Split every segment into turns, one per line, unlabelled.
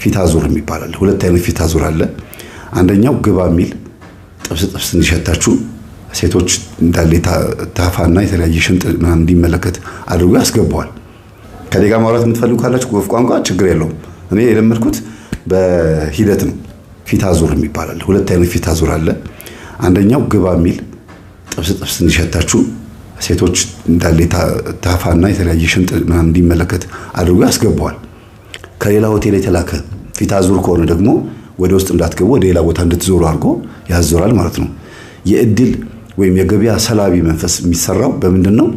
ፊት አዙር የሚባል አለ። ሁለት አይነት ፊት አዙር አለ። አንደኛው ግባ የሚል ጥብስ እንዲሸታችሁ ሴቶች እንዳለ ታፋና የተለያየ ሽንጥ ምናምን እንዲመለከት አድርጎ ያስገባዋል። ከሌጋ ማውራት የምትፈልጉ ካላችሁ በወፍ ቋንቋ ችግር የለውም። እኔ የለመድኩት በሂደት ነው። ፊት አዙር የሚባል አለ። ሁለት አይነት ፊት አዙር አለ። አንደኛው ግባ የሚል ጥብስ እንዲሸታችሁ ሴቶች እንዳለ ታፋና የተለያየ ሽንጥ ምናምን እንዲመለከት አድርጎ ያስገባዋል። ከሌላ ሆቴል የተላከ ፊት አዙር ከሆነ ደግሞ ወደ ውስጥ እንዳትገቡ ወደ ሌላ ቦታ እንድትዞሩ አድርጎ ያዞራል ማለት ነው። የእድል ወይም የገበያ ሰላቢ መንፈስ የሚሰራው በምንድን ነው?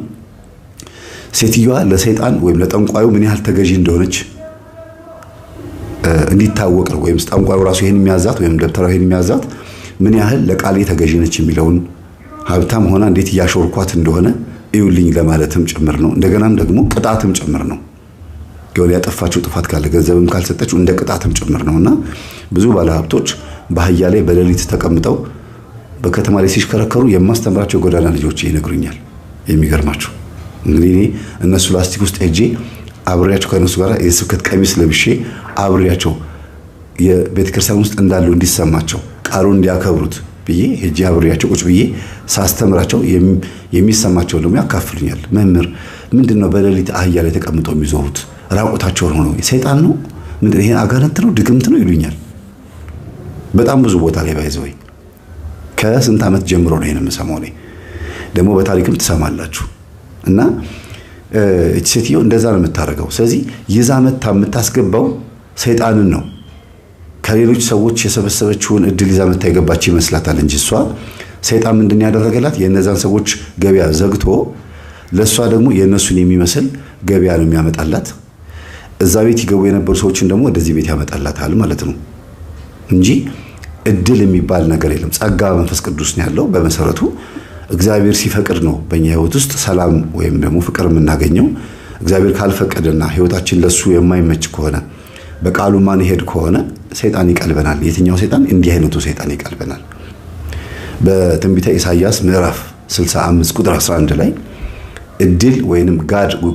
ሴትዮዋ ለሰይጣን ወይም ለጠንቋዩ ምን ያህል ተገዢ እንደሆነች እንዲታወቅ ነው። ወይም ጠንቋዩ ራሱ ይሄን የሚያዛት ወይም ደብተራው ይሄን የሚያዛት ምን ያህል ለቃሌ ተገዢ ነች የሚለውን ሀብታም ሆና እንዴት እያሾርኳት እንደሆነ እዩልኝ ለማለትም ጭምር ነው። እንደገናም ደግሞ ቅጣትም ጭምር ነው። ገው ያጠፋችው ጥፋት ካለ ገንዘብም ካልሰጠችው እንደ ቅጣትም ጭምር ነውና ብዙ ባለሀብቶች በአህያ ላይ በሌሊት ተቀምጠው በከተማ ላይ ሲሽከረከሩ የማስተምራቸው ጎዳና ልጆች ይነግሩኛል። የሚገርማቸው እንግዲህ እኔ እነሱ ላስቲክ ውስጥ ሄጄ አብሬያቸው ከነሱ ጋር የስብከት ቀሚስ ለብሼ አብሬያቸው የቤተክርስቲያን ውስጥ እንዳሉ እንዲሰማቸው ቃሉን እንዲያከብሩት ብዬ ሄጄ አብሬያቸው ቁጭ ብዬ ሳስተምራቸው የሚሰማቸው ደግሞ ያካፍሉኛል። መምህር ምንድነው በሌሊት አህያ ላይ ተቀምጠው የሚዞሩት ራቆታቸውን ሆነው ሰይጣን ነው ምንድን ይሄ አጋንንት ነው ድግምት ነው ይሉኛል። በጣም ብዙ ቦታ ላይ ባይዘው ከስንት ዓመት ጀምሮ ነው ይሄንን የምሰማው። እኔ ደግሞ በታሪክም ትሰማላችሁ። እና እቺ ሴትዮ እንደዛ ነው የምታደርገው። ስለዚህ ይዛ መታ የምታስገባው ሰይጣንን ነው። ከሌሎች ሰዎች የሰበሰበችውን እድል ይዛ መታ የገባች ይመስላታል እንጂ እሷ ሰይጣን ምንድን ያደረገላት የእነዛን ሰዎች ገበያ ዘግቶ ለእሷ ደግሞ የእነሱን የሚመስል ገበያ ነው የሚያመጣላት። እዛ ቤት ይገቡ የነበሩ ሰዎችን ደግሞ ወደዚህ ቤት ያመጣላታል ማለት ነው እንጂ እድል የሚባል ነገር የለም። ጸጋ መንፈስ ቅዱስ ነው ያለው። በመሰረቱ እግዚአብሔር ሲፈቅድ ነው በእኛ ህይወት ውስጥ ሰላም ወይም ደግሞ ፍቅር የምናገኘው። እግዚአብሔር ካልፈቀደና ህይወታችን ለሱ የማይመች ከሆነ በቃሉ ማን ሄድ ከሆነ ሰይጣን ይቀልበናል። የትኛው ሰይጣን? እንዲህ አይነቱ ሰይጣን ይቀልበናል። በትንቢተ ኢሳይያስ ምዕራፍ 65 ቁጥር 11 ላይ እድል ወይንም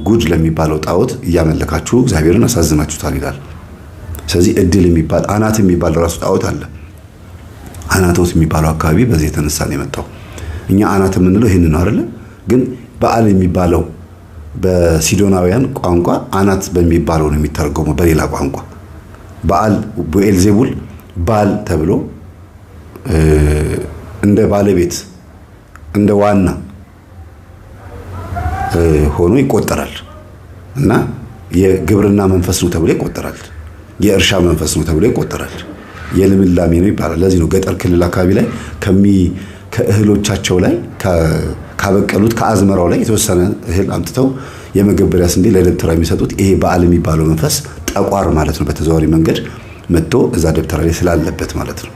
ጉድ ለሚባለው ጣዖት እያመለካችሁ እግዚአብሔርን አሳዝናችሁታል ይላል። ስለዚህ እድል የሚባል አናት የሚባል ራሱ ጣዖት አለ። አናቶት የሚባለው አካባቢ በዚህ የተነሳ ነው የመጣው። እኛ አናት የምንለው ይሄንን ነው አይደል? ግን በዓል የሚባለው በሲዶናውያን ቋንቋ አናት በሚባለው ነው የሚተረጎመው። በሌላ ቋንቋ በዓል በኤልዜቡል ባል ተብሎ እንደ ባለቤት እንደ ዋና ሆኖ ይቆጠራል እና የግብርና መንፈስ ነው ተብሎ ይቆጠራል። የእርሻ መንፈስ ነው ተብሎ ይቆጠራል። የልምላሜ ነው ይባላል። ለዚህ ነው ገጠር ክልል አካባቢ ላይ ከእህሎቻቸው ላይ ካበቀሉት ከአዝመራው ላይ የተወሰነ እህል አምጥተው የመገበሪያ ስንዴ ለደብተራ የሚሰጡት ይሄ በዓል የሚባለው መንፈስ ጠቋር ማለት ነው። በተዘዋዋሪ መንገድ መጥቶ እዛ ደብተራ ላይ ስላለበት ማለት ነው።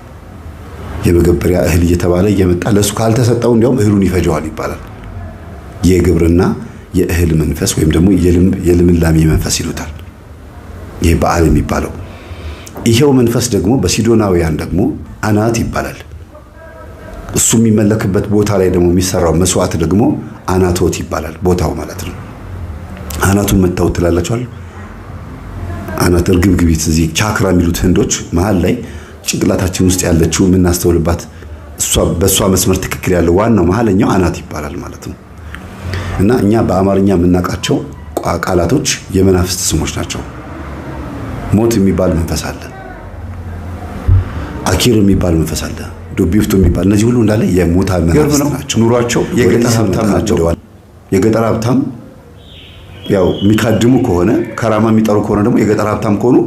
የመገበሪያ እህል እየተባለ እየመጣ ለሱ ካልተሰጠው እንዲያውም እህሉን ይፈጀዋል ይባላል። የግብርና የእህል መንፈስ ወይም ደግሞ የልምላሜ መንፈስ ይሉታል። ይሄ በዓል የሚባለው ይሄው መንፈስ ደግሞ በሲዶናውያን ደግሞ አናት ይባላል። እሱ የሚመለክበት ቦታ ላይ ደግሞ የሚሰራው መስዋዕት ደግሞ አናቶት ይባላል። ቦታው ማለት ነው። አናቱን መታው ትላላችኋል። አናት እርግብግቢት እዚህ ቻክራ የሚሉት ህንዶች መሃል ላይ ጭንቅላታችን ውስጥ ያለችው የምናስተውልባት በእሷ መስመር ትክክል ያለው ዋናው መሃለኛው አናት ይባላል ማለት ነው። እና እኛ በአማርኛ የምናውቃቸው ቃላቶች የመናፍስት ስሞች ናቸው። ሞት የሚባል መንፈስ አለ። አኪር የሚባል መንፈስ አለ። ዱቢፍቱ የሚባል እነዚህ ሁሉ እንዳለ የሞታ መናፍስት ናቸው። ኑሯቸው የገጠር ሀብታም ናቸው። የገጠር ሀብታም ያው የሚካድሙ ከሆነ ከራማ የሚጠሩ ከሆነ ደግሞ የገጠር ሀብታም ከሆኑ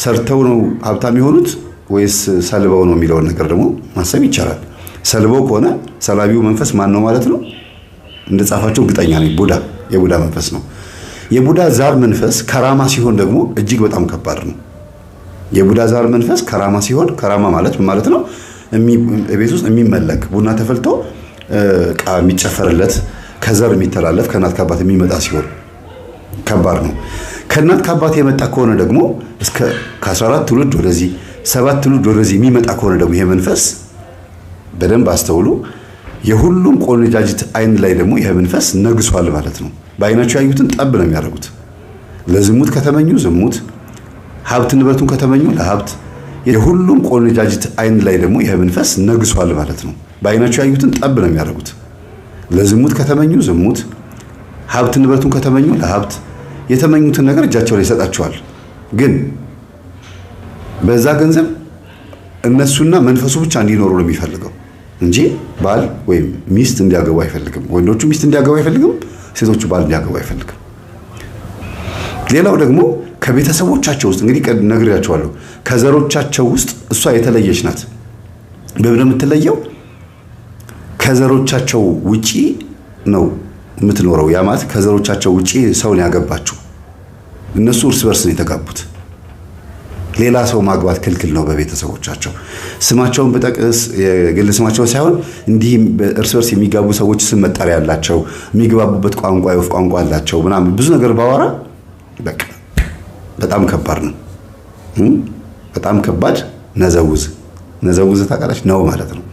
ሰርተው ነው ሀብታም የሆኑት ወይስ ሰልበው ነው የሚለውን ነገር ደግሞ ማሰብ ይቻላል። ሰልበው ከሆነ ሰላቢው መንፈስ ማን ነው ማለት ነው? እንደጻፋቸው እርግጠኛ ነኝ የቡዳ መንፈስ ነው። የቡዳ ዛር መንፈስ ከራማ ሲሆን ደግሞ እጅግ በጣም ከባድ ነው። የቡዳ ዛር መንፈስ ከራማ ሲሆን ከራማ ማለት ነው ቤት ውስጥ የሚመለክ ቡና ተፈልቶ ዕቃ የሚጨፈርለት ከዘር የሚተላለፍ ከእናት ከአባት የሚመጣ ሲሆን ከባድ ነው። ከእናት ከአባት የመጣ ከሆነ ደግሞ እስከ ከ14 ትውልድ ወደዚህ 7 ትውልድ ወደዚህ የሚመጣ ከሆነ ደግሞ ይሄ መንፈስ በደንብ አስተውሉ። የሁሉም ቆነጃጅት አይን ላይ ደግሞ ይሄ መንፈስ ነግሷል ማለት ነው። በአይናቸው ያዩትን ጠብ ነው የሚያደርጉት። ለዝሙት ከተመኙ ዝሙት፣ ሀብት ንብረቱን ከተመኙ ለሀብት የሁሉም ቆነጃጅት አይን ላይ ደግሞ ይሄ መንፈስ ነግሷል ማለት ነው። በአይናቸው ያዩትን ጠብ ነው የሚያደርጉት። ለዝሙት ከተመኙ ዝሙት፣ ሀብት ንብረቱን ከተመኙ ለሀብት የተመኙትን ነገር እጃቸው ላይ ይሰጣቸዋል። ግን በዛ ገንዘብ እነሱና መንፈሱ ብቻ እንዲኖሩ ነው የሚፈልገው እንጂ ባል ወይም ሚስት እንዲያገቡ አይፈልግም። ወንዶቹ ሚስት እንዲያገቡ አይፈልግም፣ ሴቶቹ ባል እንዲያገቡ አይፈልግም። ሌላው ደግሞ ከቤተሰቦቻቸው ውስጥ እንግዲህ ነግሬያቸዋለሁ፣ ከዘሮቻቸው ውስጥ እሷ የተለየች ናት። በምን የምትለየው? ከዘሮቻቸው ውጪ ነው የምትኖረው። ያ ማለት ከዘሮቻቸው ውጪ ሰውን ያገባችው። እነሱ እርስ በርስ ነው የተጋቡት። ሌላ ሰው ማግባት ክልክል ነው በቤተሰቦቻቸው። ስማቸውን በጠቅስ የግል ስማቸውን ሳይሆን እንዲህ እርስ በርስ የሚጋቡ ሰዎች ስም መጠሪያ ያላቸው፣ የሚግባቡበት ቋንቋ የወፍ ቋንቋ አላቸው ምናምን ብዙ ነገር ባወራ በቃ በጣም ከባድ ነው። በጣም ከባድ ነዘውዝ ታውቃለች ነው ማለት ነው።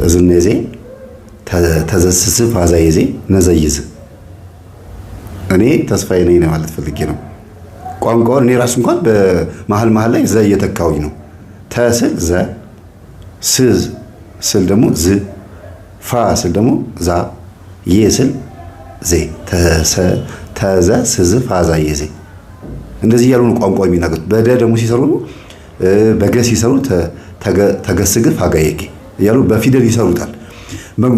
እዝነዜ ተዘስስ ፋዛይዜ ነዘይዝ እኔ ተስፋዬ ነኝ ማለት ፈልጌ ነው። ቋንቋውን እኔ ራሱ እንኳን በመሃል ላይ ዘ እየተካውኝ ነው። ተስል ዘ ስል ደግሞ ዝ ፋ ስል ደግሞ ዛ የስል ዜ ተዘ ስዝ ፋዛ የዜ እንደዚህ ያሉ ቋንቋ የሚናገሩት። በደ ደግሞ ሲሰሩ በገ ሲሰሩ ተገስግ ፋጋየጌ ያሉ በፊደል ይሰሩታል።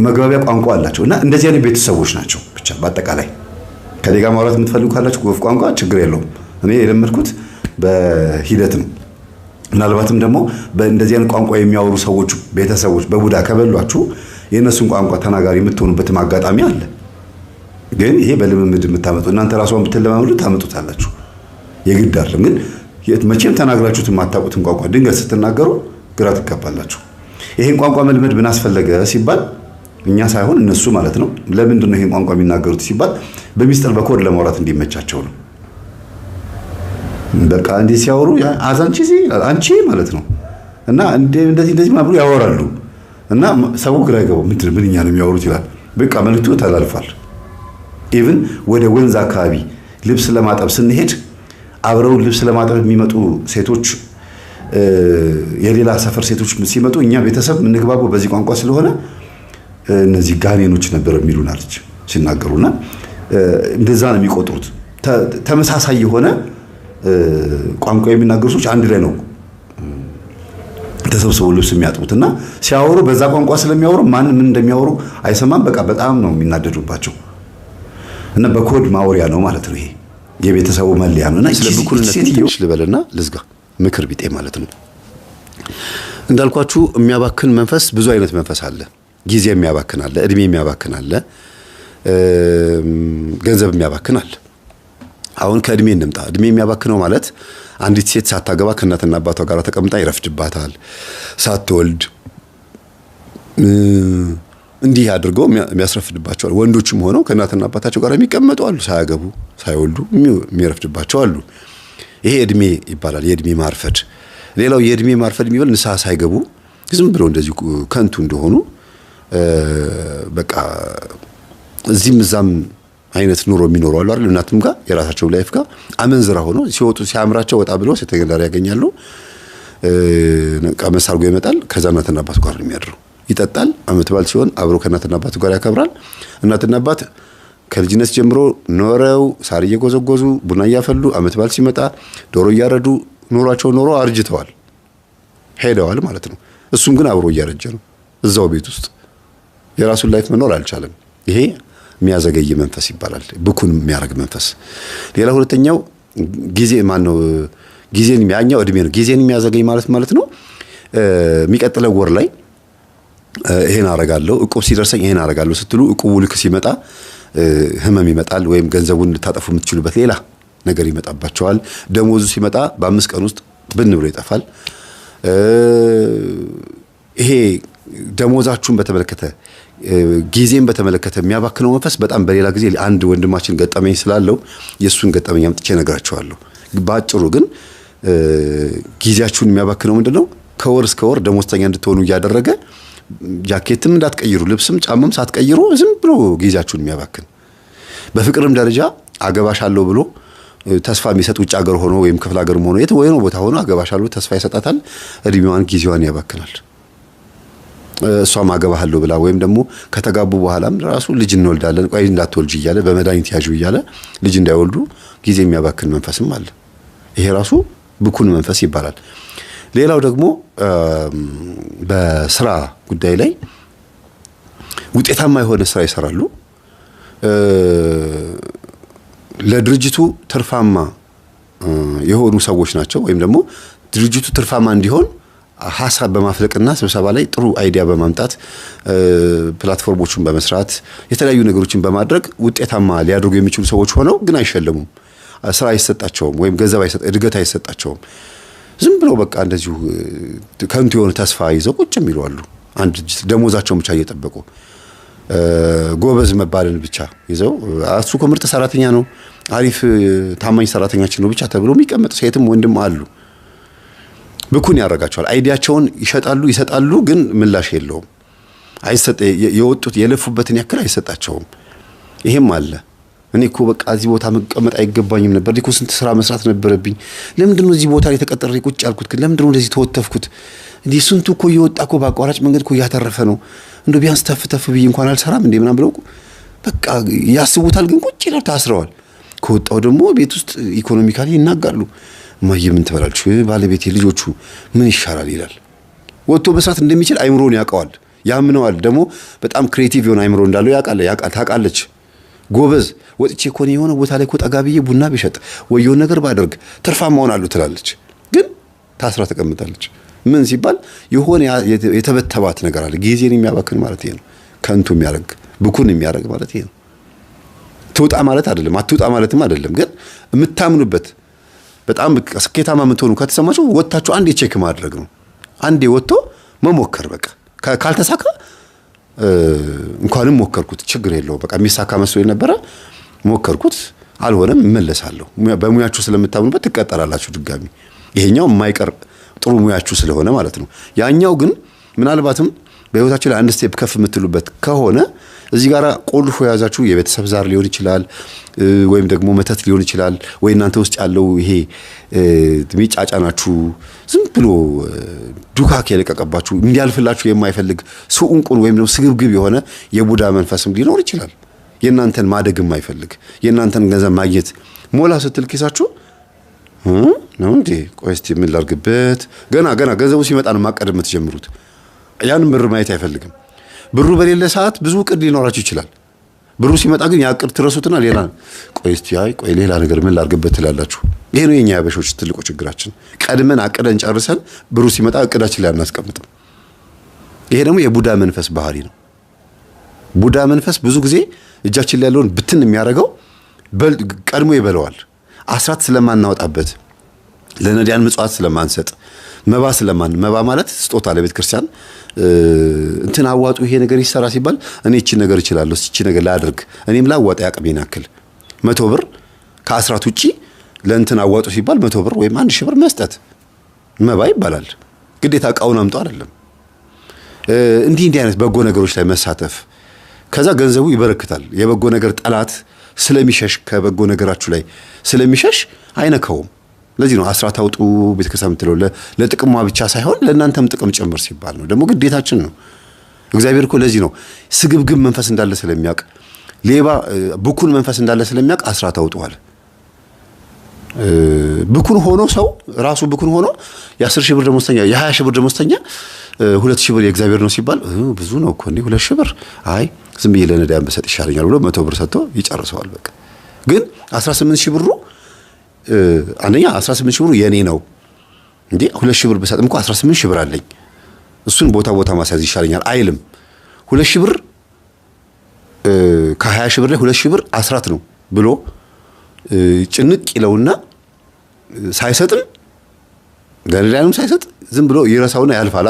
መግባቢያ ቋንቋ አላቸው እና እንደዚህ አይነት ቤተሰቦች ናቸው። ብቻ በአጠቃላይ ከሌጋ ማውራት የምትፈልጉ ካላችሁ ወፍ ቋንቋ ችግር የለውም። እኔ የለመድኩት በሂደት ነው። ምናልባትም ደግሞ በእንደዚህ አይነት ቋንቋ የሚያወሩ ሰዎች ቤተሰቦች በቡዳ ከበሏችሁ የእነሱን ቋንቋ ተናጋሪ የምትሆኑበትም አጋጣሚ አለ። ግን ይሄ በልምምድ የምታመጡ እናንተ ራሷን ብትለማመዱ ታመጡታላችሁ። የግድ አይደለም። ግን መቼም ተናግራችሁት የማታውቁትን ቋንቋ ድንገት ስትናገሩ ግራ ትጋባላችሁ። ይሄን ቋንቋ መልመድ ምን አስፈለገ ሲባል እኛ ሳይሆን እነሱ ማለት ነው። ለምንድን ነው ይሄን ቋንቋ የሚናገሩት ሲባል በሚስጥር በኮድ ለማውራት እንዲመቻቸው ነው። በቃ እንዲህ ሲያወሩ አንቺ ማለት ነው እና እንደዚህ ማብሩ ያወራሉ እና ሰው ግራ ይገባው ምንኛ ነው የሚያወሩት ይላል። በቃ መልእክቱ ተላልፏል። ኢቭን ወደ ወንዝ አካባቢ ልብስ ለማጠብ ስንሄድ አብረው ልብስ ለማጠብ የሚመጡ ሴቶች የሌላ ሰፈር ሴቶች ሲመጡ እኛ ቤተሰብ የምንግባባው በዚህ ቋንቋ ስለሆነ እነዚህ ጋኔኖች ነበር የሚሉን አለች ሲናገሩና እንደዛ ነው የሚቆጥሩት። ተመሳሳይ የሆነ ቋንቋ የሚናገሩ ሰዎች አንድ ላይ ነው ተሰብስበው ልብስ የሚያጥቡትና ሲያወሩ በዛ ቋንቋ ስለሚያወሩ ማን ምን እንደሚያወሩ አይሰማም። በቃ በጣም ነው የሚናደዱባቸው እና በኮድ ማወሪያ ነው ማለት ነው። ይሄ የቤተሰቡ መለያ ነውና ስለብኩልነት ትንሽ ልበልና ልዝጋ። ምክር ቢጤ ማለት ነው። እንዳልኳችሁ የሚያባክን መንፈስ ብዙ አይነት መንፈስ አለ። ጊዜ የሚያባክን አለ፣ እድሜ የሚያባክን አለ፣ ገንዘብ የሚያባክን አለ። አሁን ከእድሜ እንምጣ። እድሜ የሚያባክነው ማለት አንዲት ሴት ሳታገባ ከእናትና አባቷ ጋር ተቀምጣ ይረፍድባታል። ሳትወልድ እንዲህ አድርገው የሚያስረፍድባቸው ወንዶችም ሆነው ከእናትና አባታቸው ጋር የሚቀመጡ አሉ፣ ሳያገቡ ሳይወልዱ የሚረፍድባቸው አሉ። ይሄ እድሜ ይባላል፣ የእድሜ ማርፈድ። ሌላው የእድሜ ማርፈድ የሚባል ንስሐ ሳይገቡ ዝም ብለው እንደዚህ ከንቱ እንደሆኑ በቃ እዚህም እዛም አይነት ኑሮ የሚኖሩ አሉ አይደል? እናትም ጋር የራሳቸው ላይፍ ጋር አመንዝራ ሆኖ ሲወጡ ሲያምራቸው ወጣ ብለው ሴተገላሪ ያገኛሉ። ቀመስ አድርጎ ይመጣል። ከዛ እናትና አባቱ ጋር ነው የሚያድረው። ይጠጣል። አመት በዓል ሲሆን አብሮ ከእናትና አባቱ ጋር ያከብራል። እናትና አባት ከልጅነት ጀምሮ ኖረው ሳር እየጎዘጎዙ ቡና እያፈሉ አመት በዓል ሲመጣ ዶሮ እያረዱ ኑሯቸው ኖሮ አርጅተዋል፣ ሄደዋል ማለት ነው። እሱም ግን አብሮ እያረጀ ነው እዛው ቤት ውስጥ የራሱን ላይፍ መኖር አልቻለም። ይሄ የሚያዘገይ መንፈስ ይባላል፣ ብኩን የሚያረግ መንፈስ። ሌላ ሁለተኛው ጊዜ ማነው? ጊዜን ያኛው እድሜ ነው። ጊዜን የሚያዘገይ ማለት ነው። የሚቀጥለው ወር ላይ ይሄን አረጋለሁ፣ እቁብ ሲደርሰኝ ይሄን አረጋለሁ ስትሉ እቁቡ ልክ ሲመጣ ህመም ይመጣል፣ ወይም ገንዘቡን ልታጠፉ የምትችሉበት ሌላ ነገር ይመጣባቸዋል። ደሞዙ ሲመጣ በ5 ቀን ውስጥ ብን ብሎ ይጠፋል። ይሄ ደሞዛችሁን በተመለከተ ጊዜን በተመለከተ የሚያባክነው መንፈስ በጣም በሌላ ጊዜ አንድ ወንድማችን ገጠመኝ ስላለው የሱን ገጠመኝ አምጥቼ ነግራቸዋለሁ። ባጭሩ ግን ጊዜያችሁን የሚያባክነው ምንድነው? ከወር እስከ ወር ደሞዝተኛ እንድትሆኑ እያደረገ ጃኬትም እንዳትቀይሩ ልብስም ጫማም ሳትቀይሩ ዝም ብሎ ጊዜያችሁን የሚያባክን። በፍቅርም ደረጃ አገባሻለሁ ብሎ ተስፋ የሚሰጥ ውጭ ሀገር ሆኖ ወይም ክፍለ ሀገርም ሆኖ ወይ ነው ቦታ ሆኖ አገባሻለሁ ተስፋ ይሰጣታል። እድሜዋን ጊዜዋን ያባክናል። እሷም አገባሃለሁ ብላ ወይም ደግሞ ከተጋቡ በኋላም ራሱ ልጅ እንወልዳለን ቆይ እንዳትወልጂ እያለ በመድኃኒት ያዡ እያለ ልጅ እንዳይወልዱ ጊዜ የሚያባክን መንፈስም አለ። ይሄ ራሱ ብኩን መንፈስ ይባላል። ሌላው ደግሞ በስራ ጉዳይ ላይ ውጤታማ የሆነ ስራ ይሰራሉ። ለድርጅቱ ትርፋማ የሆኑ ሰዎች ናቸው። ወይም ደግሞ ድርጅቱ ትርፋማ እንዲሆን ሐሳብ በማፍለቅና ስብሰባ ላይ ጥሩ አይዲያ በማምጣት ፕላትፎርሞችን በመስራት የተለያዩ ነገሮችን በማድረግ ውጤታማ ሊያደርጉ የሚችሉ ሰዎች ሆነው ግን አይሸለሙም። ስራ አይሰጣቸውም ወይም ገንዘብ እድገት አይሰጣቸውም። ዝም ብሎ በቃ እንደዚሁ ከንቱ የሆነ ተስፋ ይዘው ቁጭ የሚሉ አሉ። አንድ ደሞዛቸውን ብቻ እየጠበቁ ጎበዝ መባልን ብቻ ይዘው እሱ እኮ ምርጥ ሰራተኛ ነው፣ አሪፍ ታማኝ ሰራተኛችን ነው ብቻ ተብሎ የሚቀመጥ ሴትም ወንድም አሉ። ብኩን ያደርጋቸዋል። አይዲያቸውን ይሰጣሉ፣ ግን ምላሽ የለውም። የወጡት የለፉበትን ያክል አይሰጣቸውም። ይሄም አለ። እኔ እኮ በቃ እዚህ ቦታ መቀመጥ አይገባኝም ነበር፣ እኮ ስንት ስራ መስራት ነበረብኝ፣ ለምንድነው እዚህ ቦታ ላይ ተቀጥሬ ቁጭ ያልኩት? ግን ለምንድነው እንደዚህ ተወተፍኩት? እንዴ ስንቱ እኮ እየወጣ እኮ በአቋራጭ መንገድ እኮ እያተረፈ ነው፣ እንደው ቢያንስ ተፍ ብዬ እንኳን አልሰራም እንዴ ምናምን ብለው በቃ ያስቡታል። ግን ቁጭ ይላል፣ ታስረዋል። ከወጣው ደግሞ ቤት ውስጥ ኢኮኖሚካሊ ይናጋሉ። ማየ ምን ትበላችሁ? ባለቤቴ ልጆቹ ምን ይሻላል ይላል። ወጥቶ መስራት እንደሚችል አይምሮን ያውቀዋል፣ ያምነዋል። ደግሞ በጣም ክሬቲቭ የሆነ አይምሮ እንዳለው ታውቃለች። ጎበዝ ወጥቼ እኮ ነው የሆነ ቦታ ላይ እኮ ጠጋ ብዬ ቡና ቢሸጥ ወይ የሆነ ነገር ባደርግ ትርፋማ እሆናለሁ ትላለች። ግን ታስራ ተቀምጣለች። ምን ሲባል የሆነ የተበተባት ነገር አለ። ጊዜን የሚያባክን ማለት ይሄ ነው። ከንቱ የሚያደርግ ብኩን የሚያደርግ ማለት ይሄ ነው። ትውጣ ማለት አይደለም፣ አትውጣ ማለትም አይደለም። ግን የምታምኑበት በጣም ስኬታማ የምትሆኑ ከተሰማችሁ ወጥታችሁ አንዴ ቼክ ማድረግ ነው። አንዴ ወጥቶ መሞከር በቃ ካልተሳካ እንኳንም ሞከርኩት ችግር የለውም በቃ የሚሳካ መስሎኝ ነበረ ሞከርኩት አልሆነም እመለሳለሁ። በሙያችሁ ስለምታምኑበት ትቀጠራላችሁ ድጋሚ። ይሄኛው የማይቀር ጥሩ ሙያችሁ ስለሆነ ማለት ነው። ያኛው ግን ምናልባትም በህይወታችሁ ላይ አንድ ስቴፕ ከፍ የምትሉበት ከሆነ እዚህ ጋራ ቆልፎ የያዛችሁ የቤተሰብ ዛር ሊሆን ይችላል፣ ወይም ደግሞ መተት ሊሆን ይችላል፣ ወይ እናንተ ውስጥ ያለው ይሄ ሚጫጫናችሁ ዝም ብሎ ዱካክ የለቀቀባችሁ እንዲያልፍላችሁ የማይፈልግ ሱኡንቁን ወይም ደግሞ ስግብግብ የሆነ የቡዳ መንፈስም ሊኖር ይችላል። የእናንተን ማደግ የማይፈልግ የእናንተን ገንዘብ ማግኘት ሞላ ስትል ኪሳችሁ ነው እንዴ ቆይ እስቲ ምን ላድርግበት? ገና ገንዘቡ ሲመጣ ነው ማቀድ የምትጀምሩት። ያንን ብር ማየት አይፈልግም። ብሩ በሌለ ሰዓት ብዙ እቅድ ሊኖራችሁ ይችላል። ብሩ ሲመጣ ግን ያ እቅድ ትረሱትና ሌላ ቆይ ሌላ ነገር ምን ላድርግበት ትላላችሁ። ይሄ ነው የኛ ያበሾች ትልቁ ችግራችን። ቀድመን አቅደን ጨርሰን ብሩ ሲመጣ እቅዳችን ላይ አናስቀምጥም። ይሄ ደግሞ የቡዳ መንፈስ ባህሪ ነው። ቡዳ መንፈስ ብዙ ጊዜ እጃችን ላይ ያለውን ብትን የሚያደርገው ቀድሞ ይበለዋል። አስራት ስለማናወጣበት፣ ለነዳያን ምጽዋት ስለማንሰጥ፣ መባ ማለት ስጦታ ለቤተ ክርስቲያን እንትን አዋጡ ይሄ ነገር ይሰራ ሲባል እኔ እቺ ነገር እችላለሁ እቺ ነገር ላድርግ እኔም ላዋጣ ያቅሜን ያክል 100 ብር ከአስራት ውጪ ለእንትን አዋጡ ሲባል 100 ብር ወይም 1000 ብር መስጠት መባ ይባላል። ግዴታ እቃውን አምጣው አይደለም። እንዲህ አይነት በጎ ነገሮች ላይ መሳተፍ፣ ከዛ ገንዘቡ ይበረክታል። የበጎ ነገር ጠላት ስለሚሸሽ ከበጎ ነገራችሁ ላይ ስለሚሸሽ አይነካውም። ለዚህ ነው አስራት አውጡ ቤተክርስቲያን የምትለው ለጥቅሟ ብቻ ሳይሆን ለእናንተም ጥቅም ጭምር ሲባል ነው። ደግሞ ግዴታችን ነው። እግዚአብሔር እኮ ለዚህ ነው ስግብግብ መንፈስ እንዳለ ስለሚያውቅ፣ ሌባ ብኩን መንፈስ እንዳለ ስለሚያውቅ አስራት አውጡዋል። ብኩን ሆኖ ሰው ራሱ ብኩን ሆኖ የ10,000 ብር ደሞዝተኛ የ20,000 ብር ደሞዝተኛ 2,000 ብር የእግዚአብሔር ነው ሲባል ብዙ ነው እኮ እንዴ 2,000 ብር አይ ዝም ብዬ ለነዳያን በሰጥ ይሻለኛል ብሎ 100 ብር ሰጥቶ ይጨርሰዋል። በቃ ግን 18,000 ብሩ አንደኛ 18,000 ብሩ የኔ ነው እንዴ 2,000 ብር በሰጥም እኮ 18,000 ብር አለኝ እሱን ቦታ ማስያዝ ይሻለኛል አይልም። 2,000 ብር ከ20,000 ብር ላይ 2,000 ብር አስራት ነው ብሎ ጭንቅ ይለውና ሳይሰጥም ገለዳንም ሳይሰጥ ዝም ብሎ ይረሳውና ያልፋል።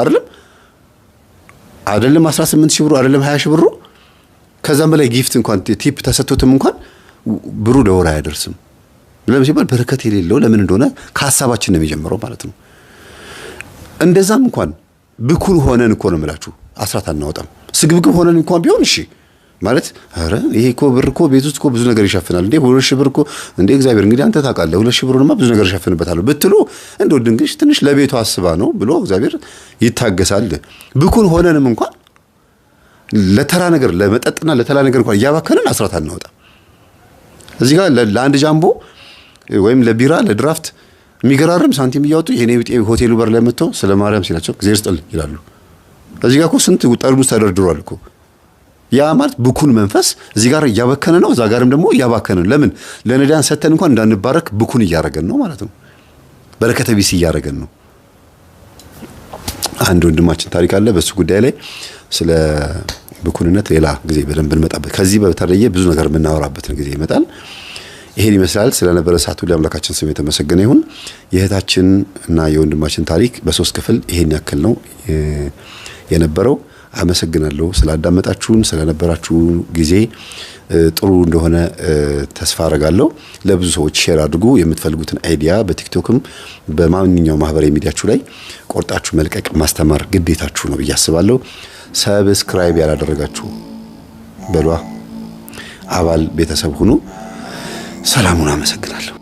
አይደለም 18,000 ብሩ አይደለም 20,000 ብሩ ከዛም በላይ ጊፍት እንኳን ቲፕ ተሰጥቶትም እንኳን ብሩ ለወራ አያደርስም። ለምን ሲባል በረከት የሌለው ለምን እንደሆነ ከሐሳባችን ነው የሚጀምረው ማለት ነው። እንደዛም እንኳን ብኩን ሆነን እኮ ነው የምላችሁ አስራት አናወጣም። ስግብግብ ሆነን እንኳን ቢሆን እሺ ማለት አረ ይሄ እኮ ብር እኮ ቤት ውስጥ እኮ ብዙ ነገር ይሸፍናል እንዴ 2000 ብር እኮ እንዴ እግዚአብሔር እንግዲህ አንተ ታውቃለህ 2000 ብሩንማ ብዙ ነገር ይሸፍንበታል ብትሉ እንደው ድንግሽ ትንሽ ለቤቱ አስባ ነው ብሎ እግዚአብሔር ይታገሳል። ብኩን ሆነንም እንኳን ለተራ ነገር ለመጠጥና ለተራ ነገር እንኳን እያባከንን አስራት አናወጣ። እዚህ ጋር ለአንድ ጃምቦ ወይም ለቢራ ለድራፍት የሚገራርም ሳንቲም እያወጡ የኔ ቢጤ ሆቴሉ በር ላይ መጥተው ስለ ማርያም ሲላቸው እግዚአብሔር ይስጥል ይላሉ። እዚህ ጋር እኮ ስንት ጠርሙስ ተደርድሯል እኮ። ያ ማለት ብኩን መንፈስ እዚህ ጋር እያበከነ ነው፣ እዛ ጋርም ደግሞ እያባከነ ነው። ለምን ለነዳያን ሰተን እንኳን እንዳንባረክ ብኩን እያረገን ነው ማለት ነው። በረከተ ቢስ እያረገን ነው። አንድ ወንድማችን ታሪክ አለ በሱ ጉዳይ ላይ ስለ ብኩንነት ሌላ ጊዜ በደንብ እንመጣበት። ከዚህ በተለየ ብዙ ነገር የምናወራበት ጊዜ ይመጣል። ይሄን ይመስላል። ስለነበረ ሰዓቱ ለአምላካችን ስም የተመሰገነ ይሁን። የእህታችን እና የወንድማችን ታሪክ በ3 ክፍል ይሄን ያክል ነው የነበረው። አመሰግናለሁ ስላዳመጣችሁን፣ ስለነበራችሁ ጊዜ ጥሩ እንደሆነ ተስፋ አረጋለሁ። ለብዙ ሰዎች ሼር አድርጉ። የምትፈልጉትን አይዲያ በቲክቶክም በማንኛውም ማህበራዊ ሚዲያችሁ ላይ ቆርጣችሁ መልቀቅ ማስተማር ግዴታችሁ ነው ብዬ አስባለሁ። ሰብስክራይብ ያላደረጋችሁ በሏ አባል ቤተሰብ ሁኑ። ሰላሙን አመሰግናለሁ።